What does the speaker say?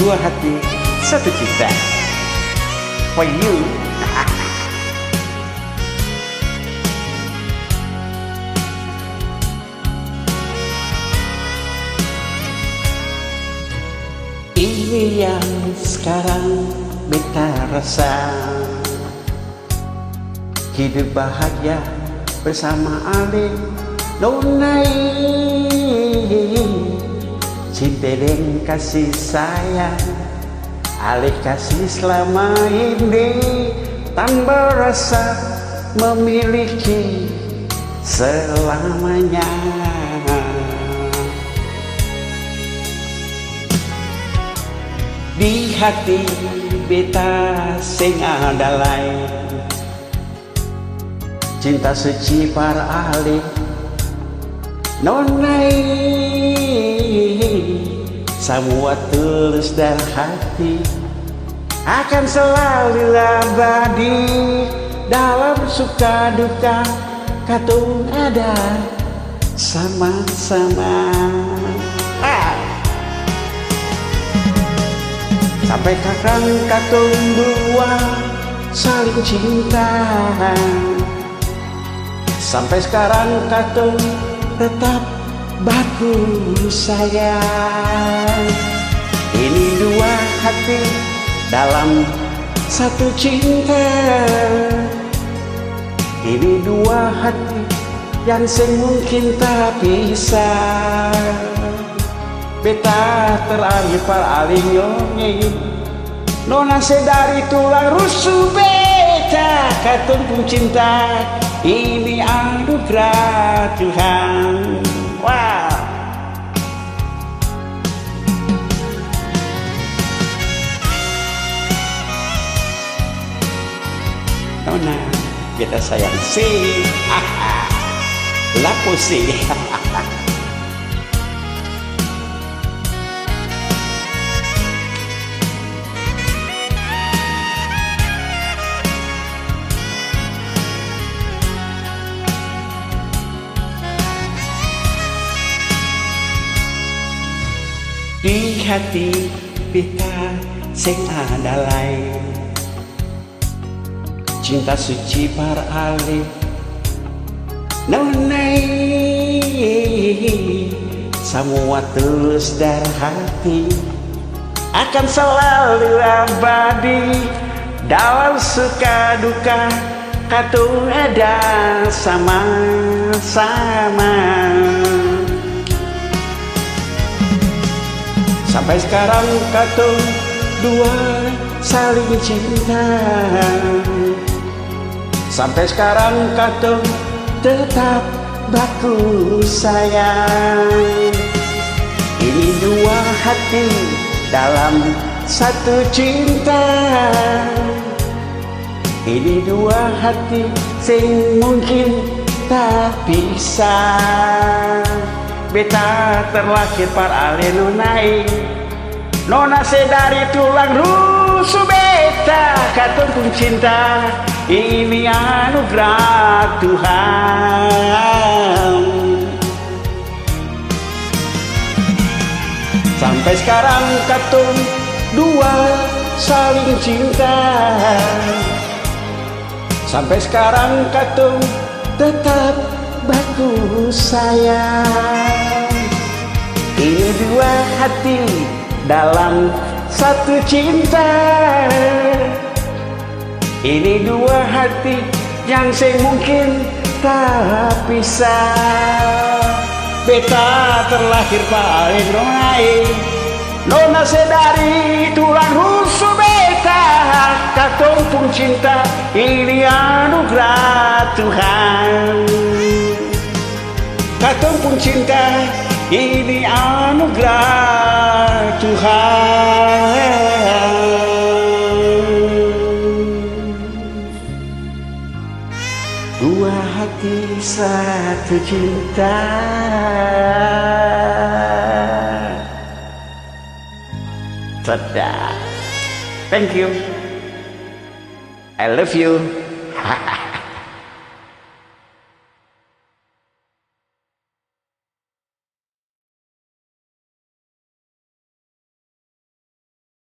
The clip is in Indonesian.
dua hati, satu cinta. For you. Ini yang sekarang beta rasa, hidup bahagia bersama Ale Nonai. Cinta dan kasih sayang Ale kasih selama ini, tanpa rasa memiliki selamanya. Di hati beta sing ada lain, cinta suci para ahli Nonai. Semua tulus dari hati akan selalu abadi, dalam suka duka katong ada sama-sama. Sampai kapan katong dua saling cinta, sampai sekarang katong tetap baku sayang. Ini dua hati dalam satu cinta, ini dua hati yang semungkin tak bisa. Beta terakhir para alinyongi nona sedari tulang rusuk beta, katong pun cinta ini anugerah Tuhan. Wow. Nona beta sayang sih, lapo sih. Di hati beta sing ada lain, cinta suci para ahli Nonai. Semua tulus dari hati akan selalu abadi, dalam suka duka katong ada sama-sama. Sampai sekarang katong dua saling cinta, sampai sekarang katong tetap baku sayang. Ini dua hati dalam satu cinta, ini dua hati sing mungkin tak bisa. Beta terlahir para ale Nonai, nona sedari tulang rusuk beta, katong pun cinta ini anugerah Tuhan. Sampai sekarang katong dua saling cinta, sampai sekarang katong tetap baku sayang. Ini dua hati dalam satu cinta, ini dua hati yang semungkin tak bisa. Beta terlahir paling Nonai, nona sedari tulang rusuk beta, katong pun cinta ini anugerah Tuhan. Katong pun cinta ini anugerah Tuhan. Dua hati satu cinta. Sedap. Thank you. I love you.